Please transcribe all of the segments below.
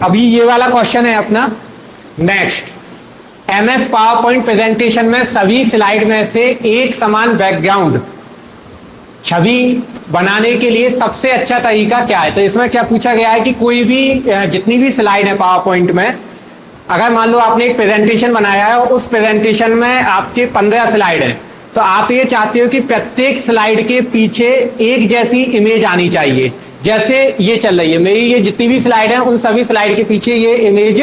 अभी ये वाला क्वेश्चन है अपना next. MS power point presentation में सभी स्लाइड में से एक समान बैकग्राउंड छवि बनाने के लिए सबसे अच्छा तरीका क्या है। तो इसमें क्या पूछा गया है कि कोई भी जितनी भी स्लाइड है पावर पॉइंट में, अगर मान लो आपने एक प्रेजेंटेशन बनाया है और उस प्रेजेंटेशन में आपके 15 स्लाइड है, तो आप ये चाहते हो कि प्रत्येक स्लाइड के पीछे एक जैसी इमेज आनी चाहिए। जैसे ये चल रही है मेरी, ये जितनी भी स्लाइड है उन सभी स्लाइड के पीछे ये इमेज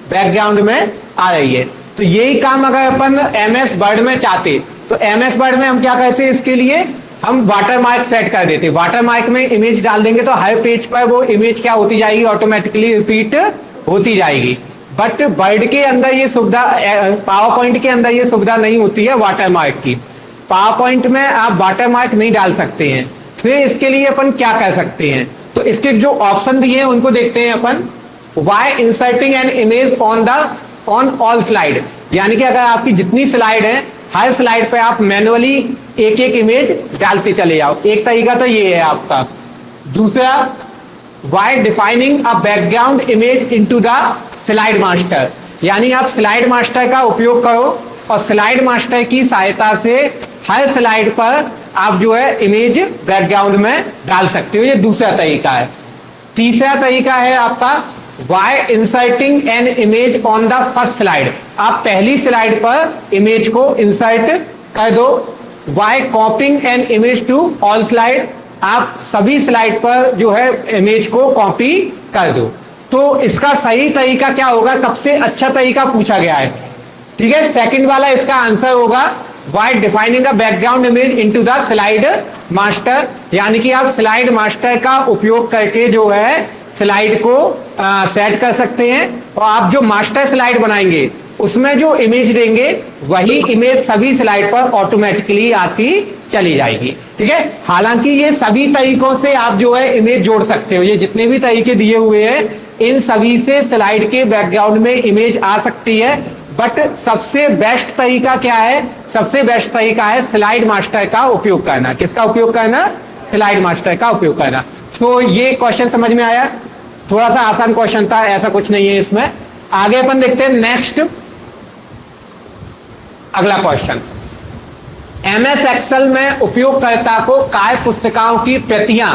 बैकग्राउंड में आ रही है। तो यही काम अगर अपन एमएस वर्ड में चाहते तो एमएस वर्ड में हम क्या करते हैं, इसके लिए हम वाटरमार्क सेट कर देते। वाटरमार्क में इमेज डाल देंगे तो हर पेज पर वो इमेज क्या होती जाएगी, ऑटोमेटिकली रिपीट होती जाएगी। बट वर्ड के अंदर ये सुविधा, पावर पॉइंट के अंदर ये सुविधा नहीं होती है वाटरमार्क की। पावर पॉइंट में आप वाटरमार्क नहीं डाल सकते हैं। फिर इसके लिए अपन क्या कर सकते हैं, तो इसके जो ऑप्शन दिए हैं उनको देखते हैं अपन। Why inserting an image on all slide, यानी कि अगर आपकी जितनी स्लाइड है हर स्लाइड पे आप मैनुअली एक एक इमेज डालते चले जाओ। एक तरीका तो ये है आपका। दूसरा, by defining a background image into the slide master, यानी आप स्लाइड मास्टर का उपयोग करो और स्लाइड मास्टर की सहायता से हर स्लाइड पर आप जो है इमेज बैकग्राउंड में डाल सकते हो। ये दूसरा तरीका है। तीसरा तरीका है आपका by inserting an image on the first slide, आप पहली स्लाइड पर इमेज को इंसर्ट कर दो। By copying an image to all slide, आप सभी स्लाइड पर जो है इमेज को कॉपी कर दो। तो इसका सही तरीका क्या होगा, सबसे अच्छा तरीका पूछा गया है, ठीक है। सेकंड वाला इसका आंसर होगा by defining a background image into the slide master, यानी कि आप स्लाइड मास्टर का उपयोग करके जो है स्लाइड को सेट कर सकते हैं और आप जो मास्टर स्लाइड बनाएंगे उसमें जो इमेज देंगे वही इमेज सभी स्लाइड पर ऑटोमेटिकली आती चली जाएगी, ठीक है। हालांकि ये सभी तरीकों से आप जो है इमेज जोड़ सकते हो। ये जितने भी तरीके दिए हुए हैं इन सभी से स्लाइड के बैकग्राउंड में इमेज आ सकती है। बट सबसे बेस्ट तरीका क्या है, सबसे बेस्ट तरीका है स्लाइड मास्टर का उपयोग करना। किसका उपयोग करना, स्लाइड मास्टर का उपयोग करना। तो ये क्वेश्चन समझ में आया, थोड़ा सा आसान क्वेश्चन था, ऐसा कुछ नहीं है इसमें। आगे अपन देखते हैं नेक्स्ट अगला क्वेश्चन। एमएस एक्सेल में उपयोगकर्ता को कार्य पुस्तिकाओं की प्रतियां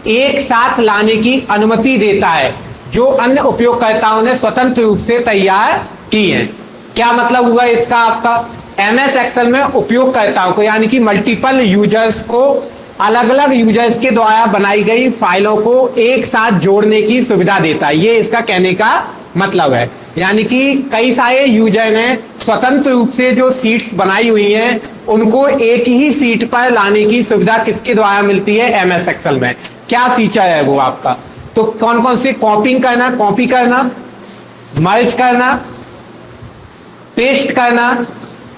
एक साथ लाने की अनुमति देता है जो अन्य उपयोगकर्ताओं ने स्वतंत्र रूप से तैयार की हैं। क्या मतलब हुआ इसका आपका, एमएस एक्सेल में उपयोगकर्ताओं को यानी कि मल्टीपल यूजर्स को अलग अलग यूजर्स के द्वारा बनाई गई फाइलों को एक साथ जोड़ने की सुविधा देता है। ये इसका कहने का मतलब है, यानी कि कई सारे यूजर ने स्वतंत्र रूप से जो सीट्स बनाई हुई हैं उनको एक ही सीट पर लाने की सुविधा किसके द्वारा मिलती है, एमएस एक्सेल में। क्या फीचर है वो आपका, तो कौन कौन से, कॉपी करना, मर्ज करना, पेस्ट करना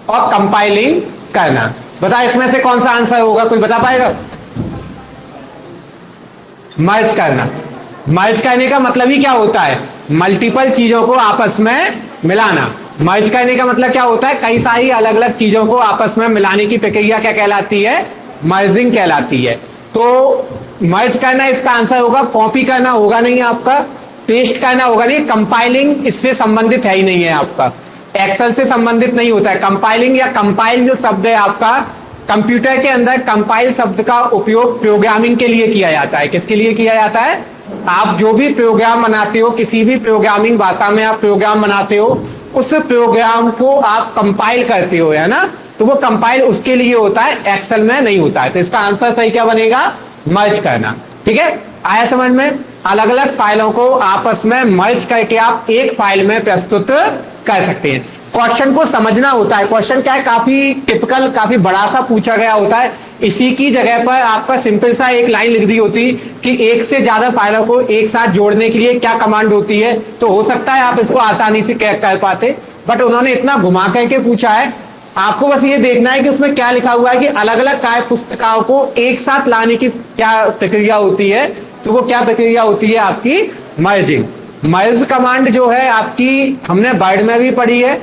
और कंपाइलिंग करना। बता इसमें से कौन सा आंसर होगा, कोई बता पाएगा। मर्ज करना, मर्ज करने का मतलब ही क्या होता है, मल्टीपल चीजों को आपस में मिलाना। मर्ज करने का मतलब क्या होता है, कई सारी अलग अलग चीजों को आपस में मिलाने की प्रक्रिया क्या कहलाती है, मर्जिंग कहलाती है। तो मर्ज करना इसका आंसर होगा। कॉपी करना होगा नहीं आपका, पेस्ट करना होगा नहीं, कंपाइलिंग इससे संबंधित है ही नहीं है आपका, एक्सेल से संबंधित नहीं होता है। कंपाइलिंग या कंपाइल जो शब्द है आपका, कंप्यूटर के अंदर कंपाइल शब्द का उपयोग प्रोग्रामिंग के लिए किया जाता है। किसके लिए किया जाता है, आप जो भी प्रोग्राम बनाते हो, किसी भी प्रोग्रामिंग भाषा में आप प्रोग्राम बनाते हो, उस प्रोग्राम को आप कंपाइल करते हो, है ना। तो वो कंपाइल उसके लिए होता है, एक्सेल में नहीं होता है। तो इसका आंसर सही क्या बनेगा, मर्ज करना, ठीक है। आया समझ में, अलग अलग फाइलों को आपस में मर्ज करके आप एक फाइल में प्रस्तुत कर सकते हैं। क्वेश्चन को समझना होता है, क्वेश्चन क्या है, काफी टिपिकल, काफी बड़ा सा पूछा गया होता है। इसी की जगह पर आपका सिंपल सा एक लाइन लिख दी होती कि एक से ज्यादा फाइलों को एक साथ जोड़ने के लिए क्या कमांड होती है, तो हो सकता है आप इसको आसानी से कर पाते। बट उन्होंने इतना घुमा करके पूछा है, आपको बस ये देखना है कि उसमें क्या लिखा हुआ है कि अलग अलग कार्य पुस्तिकाओं को एक साथ लाने की क्या प्रक्रिया होती है। तो वो क्या प्रक्रिया होती है आपकी, मर्जिंग। मर्ज कमांड जो है आपकी हमने वर्ड में भी पढ़ी है,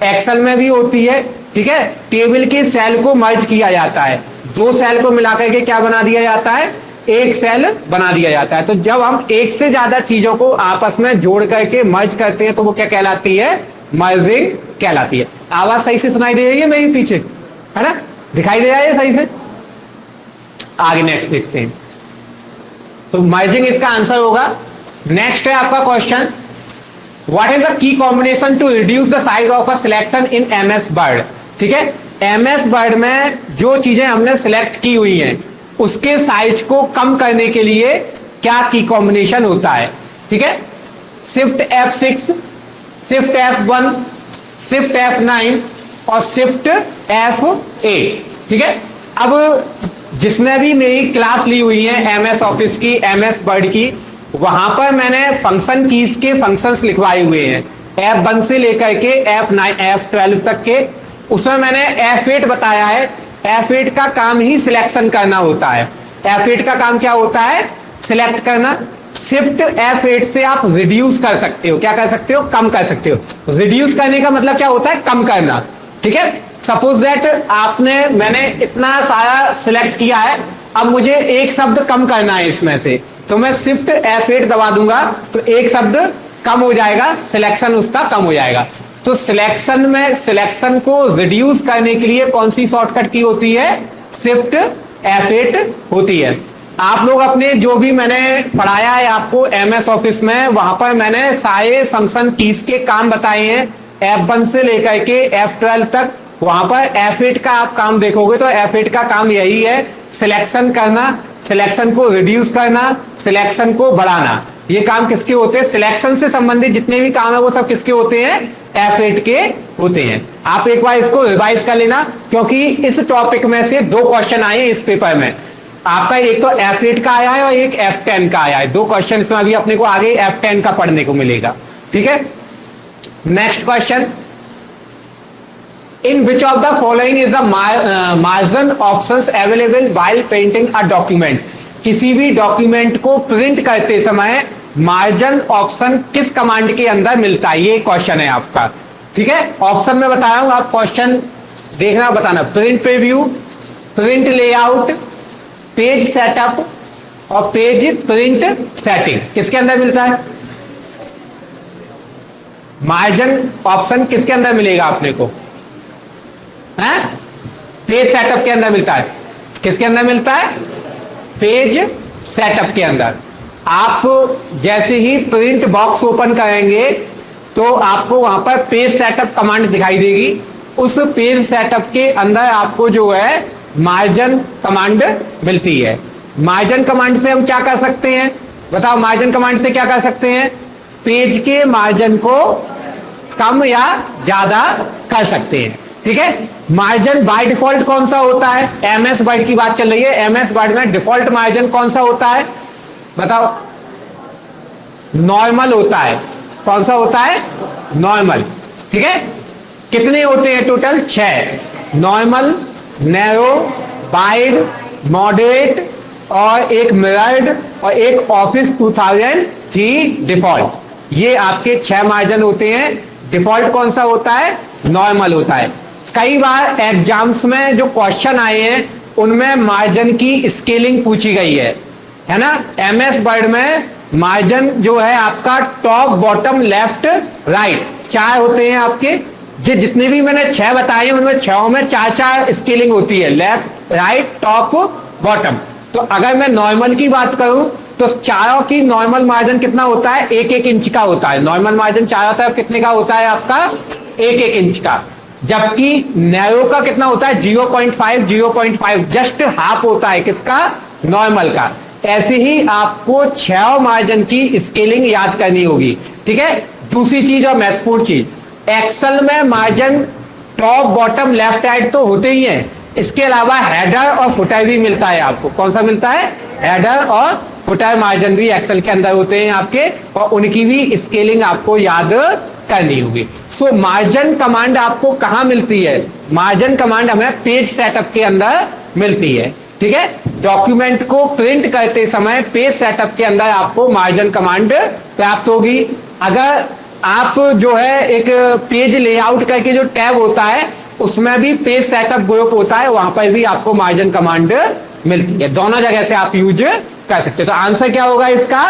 एक्सेल में भी होती है, ठीक है। टेबल के सेल को मर्ज किया जाता है, दो सेल को मिलाकर के क्या बना दिया जाता है, एक सेल बना दिया जाता है। तो जब हम एक से ज्यादा चीजों को आपस में जोड़ करके मर्ज करते हैं तो वो क्या कहलाती है? मर्जिंग कहलाती है। आवाज सही से सुनाई दे रही है मेरे पीछे, है ना? दिखाई दे रहा है सही से? आगे नेक्स्ट देखते हैं। तो मर्जिंग इसका आंसर होगा। नेक्स्ट है आपका question, what is the key combination to reduce the size of a selection in MS Word? ठीक है, एमएस वर्ड में जो चीजें हमने सिलेक्ट की हुई हैं उसके साइज को कम करने के लिए क्या की कॉम्बिनेशन होता है? ठीक है, shift F6, shift F1, shift F9 और शिफ्ट F8। ठीक है, अब जिसने भी मेरी क्लास ली हुई है एमएस ऑफिस की, एमएस वर्ड की, वहां पर मैंने फंक्शन कीज के फंक्शंस लिखवाए हुए हैं F1 से लेकर के F9 F12 तक के। उसमें मैंने F8 बताया है। F8 का काम ही सिलेक्शन करना होता है। F8 का काम क्या होता है? सिलेक्ट करना। शिफ्ट F8 से आप रिड्यूस कर सकते हो। क्या कर सकते हो? कम कर सकते हो। रिड्यूस करने का मतलब क्या होता है? कम करना। ठीक है, सपोज दैट मैंने इतना सारा सिलेक्ट किया है, अब मुझे एक शब्द कम करना है इसमें से, तो मैं शिफ्ट F8 दबा दूंगा तो एक शब्द कम हो जाएगा, सिलेक्शन उसका कम हो जाएगा। तो सिलेक्शन में सिलेक्शन को रिड्यूस करने के लिए कौन सी शॉर्टकट की होती है? शिफ्ट F8 होती है। आप लोग अपने जो भी मैंने पढ़ाया है आपको एमएस ऑफिस में, वहां पर मैंने सारे फंक्शन कीज के काम बताए हैं F1 से लेकर के F12 तक। वहां पर F8 का आप काम देखोगे तो F8 का काम यही है, सिलेक्शन करना, सिलेक्शन को रिड्यूस करना, सिलेक्शन को बढ़ाना। ये काम किसके होते हैं? सिलेक्शन से संबंधित जितने भी काम है वो सब किसके होते हैं? F8 के होते हैं। आप एक बार इसको रिवाइज कर लेना, क्योंकि इस टॉपिक में से दो क्वेश्चन आए इस पेपर में। आपका एक तो F8 का आया है और एक F10 का आया है। दो क्वेश्चन इसमें अभी अपने को आगे F10 का पढ़ने को मिलेगा। ठीक है, next question, in which of the following is the margin options available while printing a document? किसी भी डॉक्यूमेंट को प्रिंट करते समय मार्जिन ऑप्शन किस कमांड के अंदर मिलता है? ये क्वेश्चन है आपका। ठीक है, ऑप्शन में बताया हूं, आप क्वेश्चन देखना बताना। Print preview, print layout, page setup और पेज प्रिंट सेटिंग किसके अंदर मिलता है? मार्जिन ऑप्शन किसके अंदर मिलेगा अपने को? है पेज सेटअप के अंदर मिलता है। किसके अंदर मिलता है? पेज सेटअप के अंदर। आप जैसे ही प्रिंट बॉक्स ओपन करेंगे तो आपको वहां पर पेज सेटअप कमांड दिखाई देगी। उस पेज सेटअप के अंदर आपको जो है मार्जिन कमांड मिलती है। मार्जिन कमांड से हम क्या कर सकते हैं? बताओ, मार्जिन कमांड से क्या कर सकते हैं? पेज के मार्जिन को कम या ज्यादा कर सकते हैं। ठीक है, मार्जिन बाय डिफॉल्ट कौन सा होता है? एमएस वर्ड की बात चल रही है। एमएस वर्ड में डिफॉल्ट मार्जिन कौन सा होता है? बताओ। नॉर्मल होता है। कौन सा होता है? नॉर्मल। ठीक है, कितने होते हैं total? 6। Normal, narrow, wide, moderate और एक मिरर्ड और एक ऑफिस 2003 डिफॉल्ट। ये आपके 6 मार्जिन होते हैं। डिफॉल्ट कौन सा होता है? नॉर्मल होता है। कई बार एग्जाम्स में जो क्वेश्चन आए हैं उनमें मार्जिन की स्केलिंग पूछी गई है ना? एमएस वर्ड में मार्जिन जो है आपका टॉप, बॉटम, लेफ्ट, राइट 4 होते हैं आपके। जितने भी मैंने 6 बताए हैं उनमें 6 में 4 स्केलिंग होती है, लेफ्ट, राइट, टॉप, बॉटम। तो अगर मैं नॉर्मल की बात करूं तो चारों की नॉर्मल मार्जिन कितना होता है? 1-1 इंच का होता है। नॉर्मल मार्जिन चारों तरफ कितने का होता है आपका? 1-1 इंच का। जबकि नैरो का कितना होता है? 0.5 जस्ट हाफ होता है। किसका? नॉर्मल का। ऐसे ही आपको 6 मार्जिन की स्केलिंग याद करनी होगी। ठीक है, दूसरी चीज और महत्वपूर्ण चीज, एक्सेल में margin top, bottom, left, right तो होते ही हैं। इसके अलावा हेडर और फुटर भी मिलता है आपको। कौन सा मिलता है? हेडर और फुटर मार्जिन भी एक्सेल के अंदर होते हैं आपके, और उनकी भी स्केलिंग आपको याद करनी होगी। सो मार्जिन कमांड आपको कहां मिलती है? मार्जिन कमांड हमें पेज सेटअप के अंदर मिलती है। ठीक है, डॉक्यूमेंट को प्रिंट करते समय पेज सेटअप के अंदर आपको मार्जिन कमांड प्राप्त होगी। अगर आप जो है एक पेज लेआउट करके जो टैब होता है उसमें भी पेज सेटअप ग्रुप होता है, वहां पर भी आपको मार्जिन कमांड मिलती है। दोनों जगह से आप यूज कर सकते हो। तो आंसर क्या होगा इसका,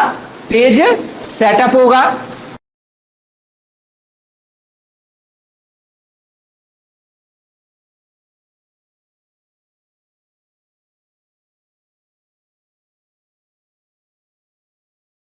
पेज सेटअप होगा।